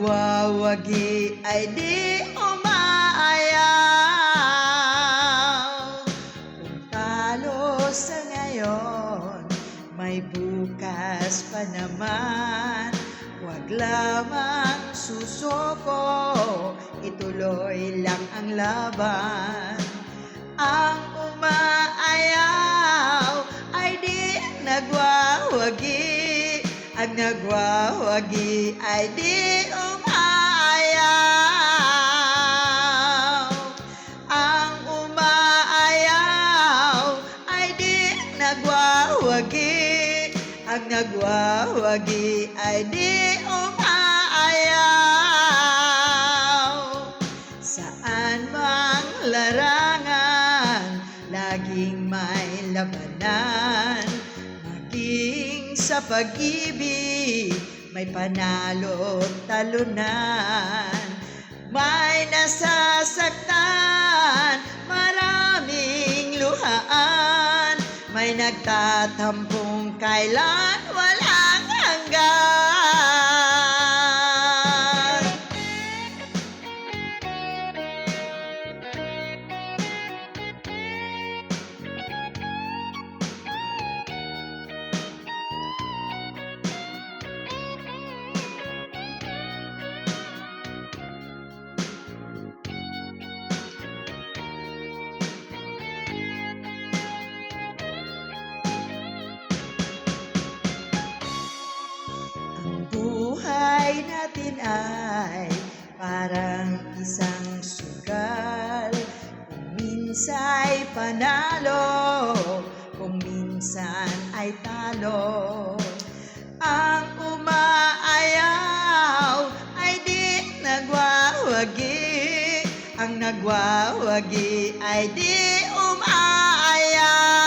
nagwawagi ay di umaayaw. Kung talo sa ngayon, may bukas pa naman. Huwag lamang susuko, ituloy lang ang laban. Ang umaayaw ay di nagwawagi. Ang nagwawagi ay di umaayaw. Ang umaayaw ay di nagwawagi. Ang nagwawagi ay di umaayaw. Saan mang larangan, laging may labanan. Maging sa pag-ibig, may panalo't talunan. May nasasaktan, maraming luhaan. May nagtatampong kailan walang hanggan. Buhay natin ay parang isang sugal. Kung minsa'y panalo, kung minsan ay talo. Ang umaayaw ay di nagwawagi. Ang nagwawagi ay di umaayaw.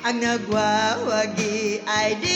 Ang nagwawagi ay di